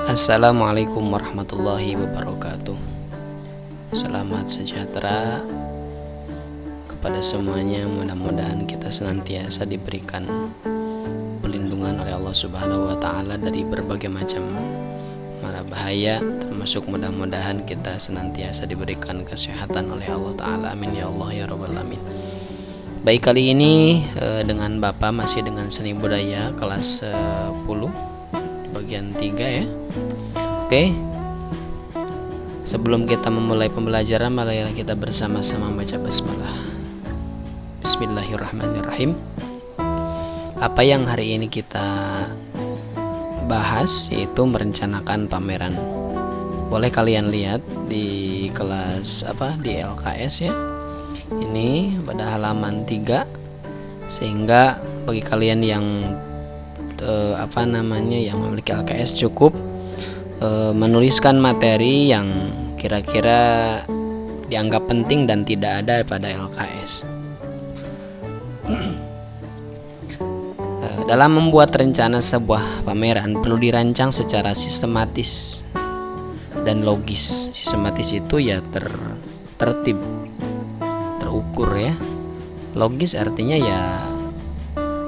Assalamualaikum warahmatullahi wabarakatuh. Selamat sejahtera kepada semuanya. Mudah-mudahan kita senantiasa diberikan perlindungan oleh Allah Subhanahu wa Ta'ala dari berbagai macam mara bahaya, termasuk mudah-mudahan kita senantiasa diberikan kesehatan oleh Allah Ta'ala. Amin ya Allah ya Rabbal Alamin. Baik, kali ini dengan Bapak masih dengan seni budaya kelas 10 bagian 3 ya. Oke. Sebelum kita memulai pembelajaran, marilah kita bersama-sama baca basmalah. Bismillahirrahmanirrahim. Apa yang hari ini kita bahas yaitu merencanakan pameran. Boleh kalian lihat di kelas di LKS ya. Ini pada halaman 3, sehingga bagi kalian yang yang memiliki LKS cukup menuliskan materi yang kira-kira dianggap penting dan tidak ada pada LKS. Dalam membuat rencana sebuah pameran perlu dirancang secara sistematis dan logis. Sistematis itu ya tertib, terukur ya. Logis artinya ya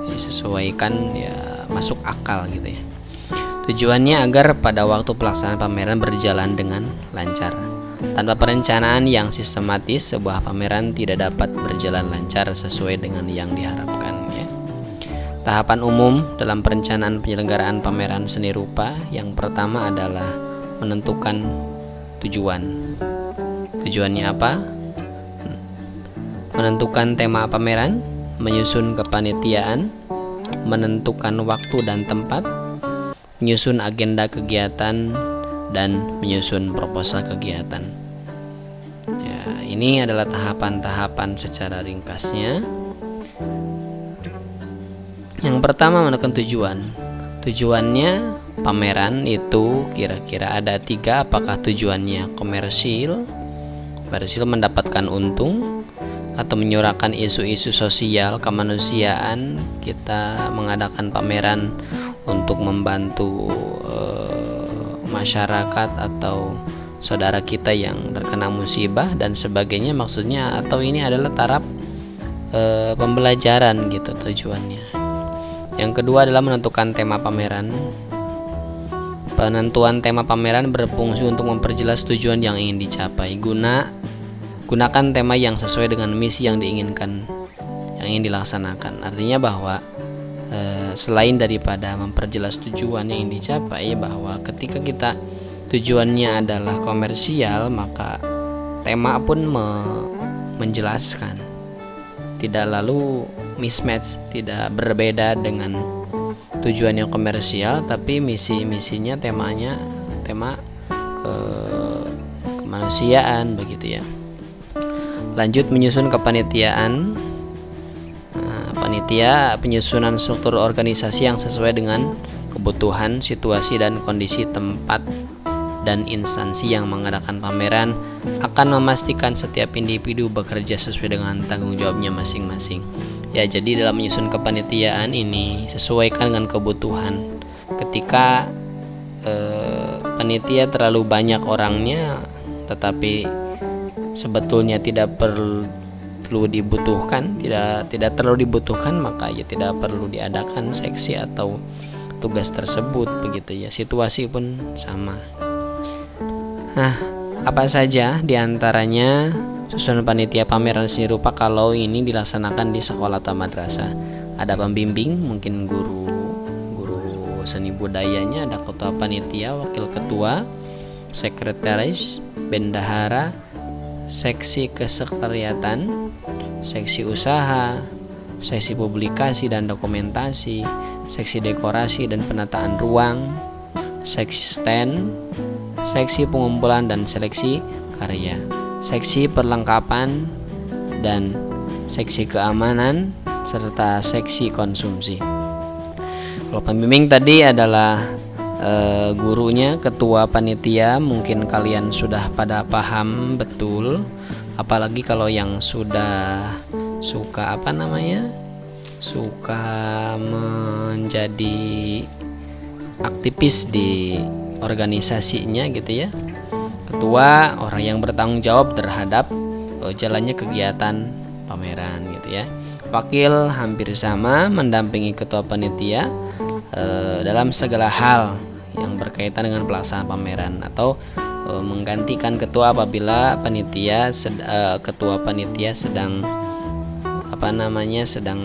disesuaikan, ya masuk akal gitu ya. Tujuannya agar pada waktu pelaksanaan pameran berjalan dengan lancar. Tanpa perencanaan yang sistematis, sebuah pameran tidak dapat berjalan lancar sesuai dengan yang diharapkan ya. Tahapan umum dalam perencanaan penyelenggaraan pameran seni rupa, yang pertama adalah menentukan tujuan. Tujuannya apa? Menentukan tema pameran, menyusun kepanitiaan, menentukan waktu dan tempat, menyusun agenda kegiatan, dan menyusun proposal kegiatan. Ya, ini adalah tahapan-tahapan secara ringkasnya. Yang pertama, menentukan tujuan. Tujuannya pameran itu kira-kira ada 3. Apakah tujuannya komersil mendapatkan untung, atau menyuarakan isu-isu sosial kemanusiaan. Kita mengadakan pameran untuk membantu masyarakat atau saudara kita yang terkena musibah dan sebagainya, maksudnya, atau ini adalah taraf pembelajaran gitu tujuannya. Yang kedua adalah menentukan tema pameran. Penentuan tema pameran berfungsi untuk memperjelas tujuan yang ingin dicapai. Gunakan tema yang sesuai dengan misi yang diinginkan, yang ingin dilaksanakan. Artinya bahwa selain daripada memperjelas tujuan yang ingin dicapai, bahwa ketika kita tujuannya adalah komersial, maka tema pun menjelaskan, tidak lalu mismatch, tidak berbeda dengan tujuan yang komersial, tapi misinya tema kemanusiaan begitu ya. Lanjut, menyusun kepanitiaan. Panitia penyusunan struktur organisasi yang sesuai dengan kebutuhan, situasi, dan kondisi tempat dan instansi yang mengadakan pameran, akan memastikan setiap individu bekerja sesuai dengan tanggung jawabnya masing-masing. Ya, jadi dalam menyusun kepanitiaan ini sesuaikan dengan kebutuhan. Ketika panitia terlalu banyak orangnya tetapi sebetulnya tidak perlu dibutuhkan, tidak terlalu dibutuhkan, maka ya tidak perlu diadakan seksi atau tugas tersebut begitu ya. Situasi pun sama. Nah, apa saja diantaranya susunan panitia pameran seni rupa kalau ini dilaksanakan di sekolah atau madrasah? Ada pembimbing, mungkin guru seni budayanya, ada ketua panitia, wakil ketua, sekretaris, bendahara, seksi kesekretariatan, seksi usaha, seksi publikasi dan dokumentasi, seksi dekorasi dan penataan ruang, seksi stand, seksi pengumpulan dan seleksi karya, seksi perlengkapan dan seksi keamanan, serta seksi konsumsi. Kalau pembimbing tadi adalah gurunya, ketua panitia, mungkin kalian sudah pada paham betul, apalagi kalau yang sudah suka menjadi aktivis di organisasinya gitu ya. Ketua orang yang bertanggung jawab terhadap jalannya kegiatan pameran gitu ya. Wakil hampir sama mendampingi ketua panitia dalam segala hal yang berkaitan dengan pelaksanaan pameran, atau menggantikan ketua apabila ketua panitia sedang sedang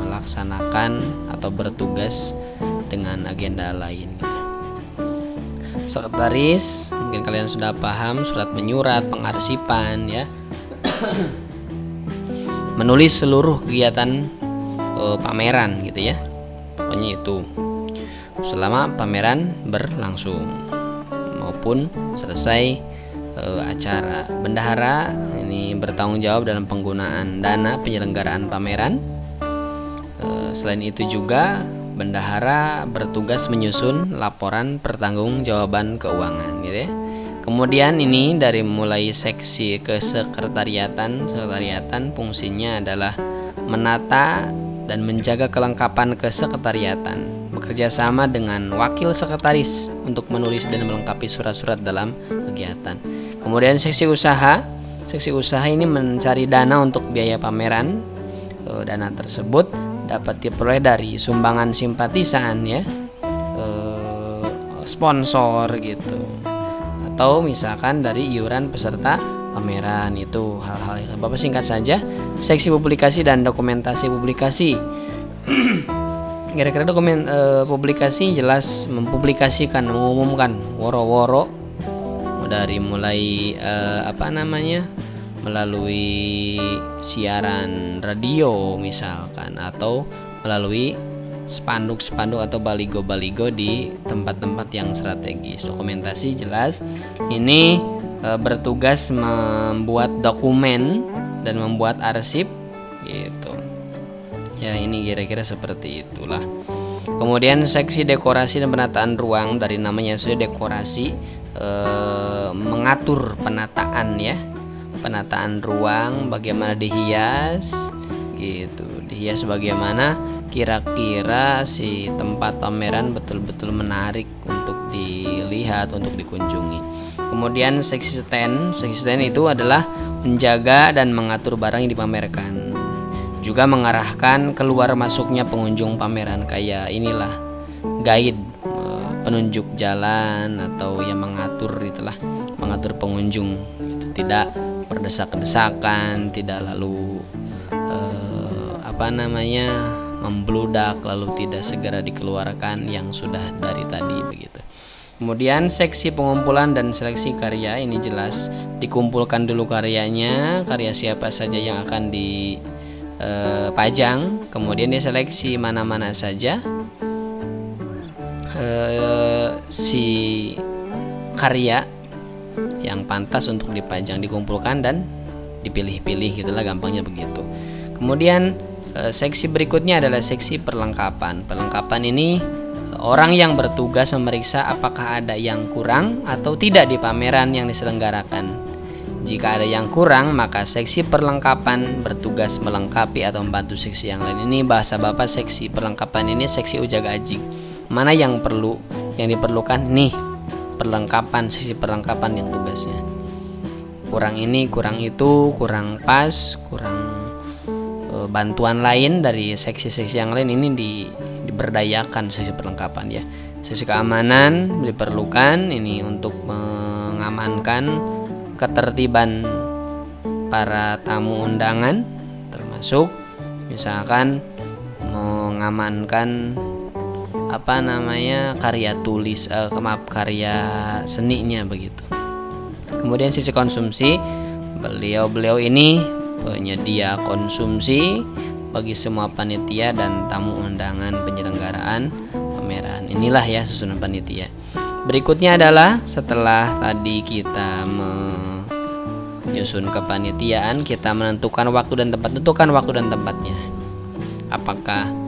melaksanakan atau bertugas dengan agenda lain. Sekretaris, mungkin kalian sudah paham, surat menyurat, pengarsipan ya. Menulis seluruh kegiatan pameran gitu ya. Pokoknya itu selama pameran berlangsung maupun selesai acara. Bendahara ini bertanggung jawab dalam penggunaan dana penyelenggaraan pameran. Selain itu juga bendahara bertugas menyusun laporan pertanggungjawaban keuangan gitu ya. Kemudian ini dari mulai seksi kesekretariatan, fungsinya adalah menata dan menjaga kelengkapan kesekretariatan, bekerja sama dengan wakil sekretaris untuk menulis dan melengkapi surat-surat dalam kegiatan. Kemudian seksi usaha ini mencari dana untuk biaya pameran. Dana tersebut dapat diperoleh dari sumbangan simpatisan ya, sponsor gitu, atau misalkan dari iuran peserta pameran. Itu hal-hal yang Bapak singkat saja. Seksi publikasi dan dokumentasi publikasi. Kira-kira dokumen publikasi jelas mempublikasikan, mengumumkan woro-woro dari mulai melalui siaran radio misalkan, atau melalui spanduk-spanduk atau baligo-baligo di tempat-tempat yang strategis. Dokumentasi jelas ini bertugas membuat dokumen dan membuat arsip gitu. Ya, ini kira-kira seperti itulah. Kemudian seksi dekorasi dan penataan ruang, dari namanya saja dekorasi, mengatur penataan ya. Penataan ruang, bagaimana dihias gitu. Dihias bagaimana kira-kira si tempat pameran betul-betul menarik untuk dilihat, untuk dikunjungi. Kemudian seksi stand itu adalah menjaga dan mengatur barang yang dipamerkan. Juga mengarahkan keluar masuknya pengunjung pameran, kayak inilah guide, penunjuk jalan, atau yang mengatur pengunjung gitu. Tidak berdesak-desakan, tidak lalu membludak lalu tidak segera dikeluarkan yang sudah dari tadi begitu. Kemudian seksi pengumpulan dan seleksi karya, ini jelas dikumpulkan dulu karyanya, karya siapa saja yang akan dipajang, kemudian diseleksi mana-mana saja si karya yang pantas untuk dipajang, dikumpulkan dan dipilih-pilih gitulah, gampangnya begitu. Kemudian seksi berikutnya adalah seksi perlengkapan. Perlengkapan ini orang yang bertugas memeriksa apakah ada yang kurang atau tidak di pameran yang diselenggarakan. Jika ada yang kurang, maka seksi perlengkapan bertugas melengkapi atau membantu seksi yang lain. Ini bahasa Bapak seksi perlengkapan ini seksi ujag-ajig. Mana yang diperlukan nih, perlengkapan, seksi perlengkapan yang tugasnya. Kurang ini, kurang itu, kurang pas, kurang bantuan lain dari seksi-seksi yang lain, ini diberdayakan seksi perlengkapan ya. Seksi keamanan diperlukan ini untuk mengamankan ketertiban para tamu undangan, termasuk misalkan mengamankan karya tulis, karya seninya begitu. Kemudian sisi konsumsi, beliau ini penyedia konsumsi bagi semua panitia dan tamu undangan penyelenggaraan pameran. Inilah ya susunan panitia. Berikutnya adalah setelah tadi kita menyusun kepanitiaan, kita menentukan waktu dan tempat. Tentukan waktu dan tempatnya. Apakah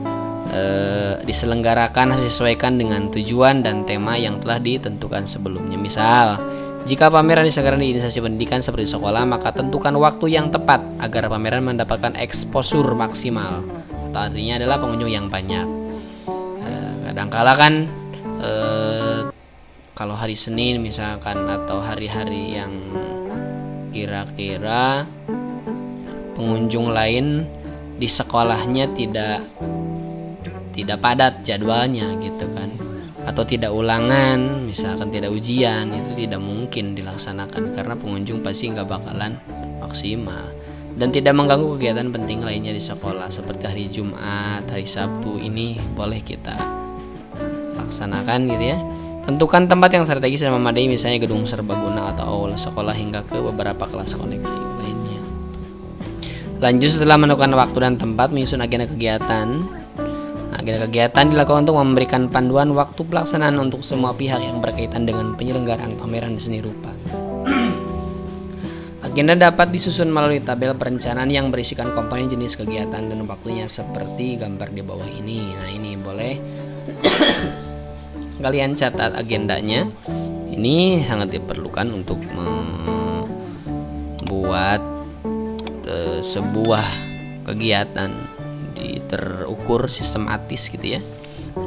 diselenggarakan disesuaikan dengan tujuan dan tema yang telah ditentukan sebelumnya. Misal, jika pameran diselenggarakan di instansi pendidikan seperti sekolah, maka tentukan waktu yang tepat agar pameran mendapatkan eksposur maksimal. Atau artinya adalah pengunjung yang banyak. Kadangkala kan kalau hari Senin misalkan, atau hari-hari yang kira-kira pengunjung lain di sekolahnya tidak padat jadwalnya gitu kan, atau tidak ulangan, misalkan tidak ujian, itu tidak mungkin dilaksanakan karena pengunjung pasti nggak bakalan maksimal. Dan tidak mengganggu kegiatan penting lainnya di sekolah seperti hari Jumat, hari Sabtu, ini boleh kita laksanakan gitu ya. Tentukan tempat yang strategis dan memadai, misalnya gedung serbaguna atau aula sekolah hingga ke beberapa kelas koneksi lainnya. Lanjut, setelah menentukan waktu dan tempat, menyusun agenda kegiatan. Agenda kegiatan dilakukan untuk memberikan panduan waktu pelaksanaan untuk semua pihak yang berkaitan dengan penyelenggaraan pameran seni rupa. Agenda dapat disusun melalui tabel perencanaan yang berisikan komponen, jenis kegiatan, dan waktunya seperti gambar di bawah ini. Nah, ini boleh kalian catat agendanya. Ini sangat diperlukan untuk membuat sebuah kegiatan terukur sistematis gitu ya.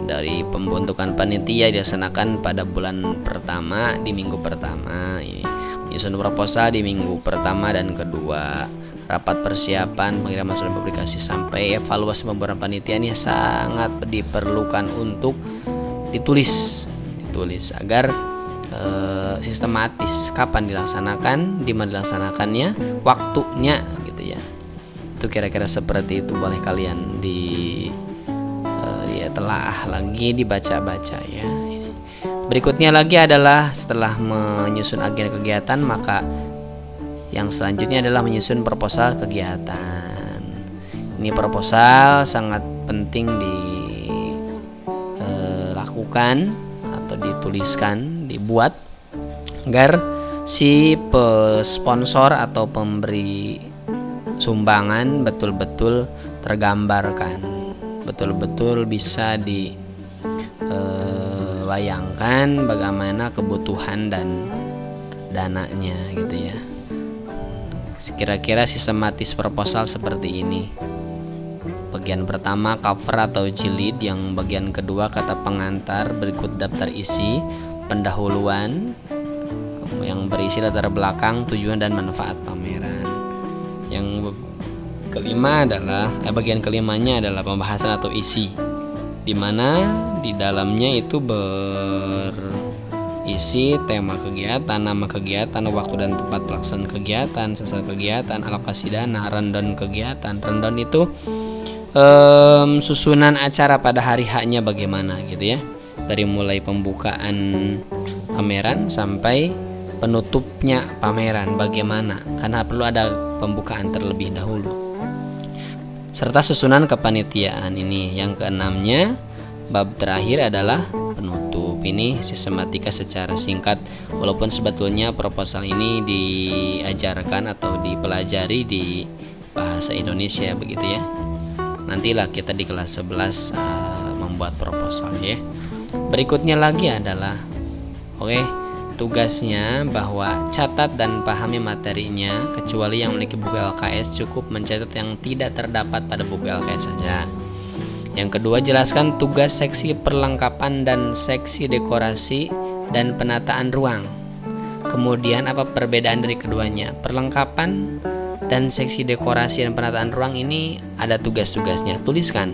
Dari pembentukan panitia dilaksanakan pada bulan pertama di minggu pertama, ini menyusun proposal di minggu pertama dan kedua, rapat persiapan, pengiriman surat publikasi, sampai evaluasi pembuatan panitia ini sangat diperlukan untuk ditulis agar sistematis, kapan dilaksanakan, di mana dilaksanakannya, waktunya gitu ya. Itu kira-kira seperti itu, boleh kalian ditelaah lagi, dibaca-baca ya. Berikutnya lagi adalah setelah menyusun agenda kegiatan, maka yang selanjutnya adalah menyusun proposal kegiatan. Ini proposal sangat penting dilakukan atau dituliskan, dibuat agar si sponsor atau pemberi sumbangan betul-betul tergambarkan, betul-betul bisa dibayangkan bagaimana kebutuhan dan dananya gitu ya. Kira-kira sistematis proposal seperti ini. Bagian pertama cover atau jilid, yang bagian kedua kata pengantar, berikut daftar isi, pendahuluan yang berisi latar belakang, tujuan dan manfaat pameran. Yang kelima adalah bagian kelimanya adalah pembahasan atau isi, di mana di dalamnya itu berisi tema kegiatan, nama kegiatan, waktu dan tempat pelaksanaan kegiatan, sasaran kegiatan, alokasi dana, rundown kegiatan. Rundown itu susunan acara pada hari H-nya bagaimana gitu ya, dari mulai pembukaan pameran sampai penutupnya pameran bagaimana, karena perlu ada pembukaan terlebih dahulu, serta susunan kepanitiaan. Ini yang keenamnya, bab terakhir adalah penutup. Ini sistematika secara singkat, walaupun sebetulnya proposal ini diajarkan atau dipelajari di bahasa Indonesia begitu ya. Nantilah kita di kelas 11 membuat proposal ya. Berikutnya lagi adalah tugasnya bahwa catat dan pahami materinya, kecuali yang memiliki buku LKS cukup mencatat yang tidak terdapat pada buku LKS saja. Yang kedua, jelaskan tugas seksi perlengkapan dan seksi dekorasi dan penataan ruang. Kemudian apa perbedaan dari keduanya? Perlengkapan dan seksi dekorasi dan penataan ruang ini ada tugas-tugasnya, tuliskan.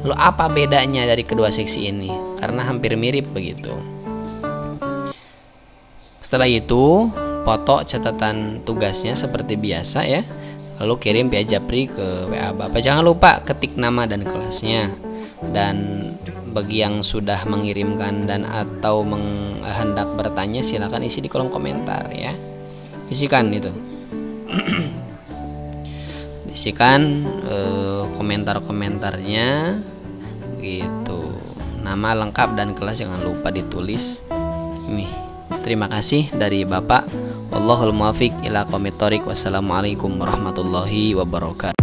Lalu apa bedanya dari kedua seksi ini? Karena hampir mirip begitu. Setelah itu, foto catatan tugasnya seperti biasa ya. Lalu kirim via Japri ke WA Bapak. Jangan lupa ketik nama dan kelasnya. Dan bagi yang sudah mengirimkan dan atau hendak bertanya, silakan isi di kolom komentar ya. Isikan itu. Isikan komentar-komentarnya gitu. Nama lengkap dan kelas jangan lupa ditulis. Ini. Terima kasih dari Bapak. Wallahul muwaffiq ila aqwamit thoriq. Wassalamualaikum warahmatullahi wabarakatuh.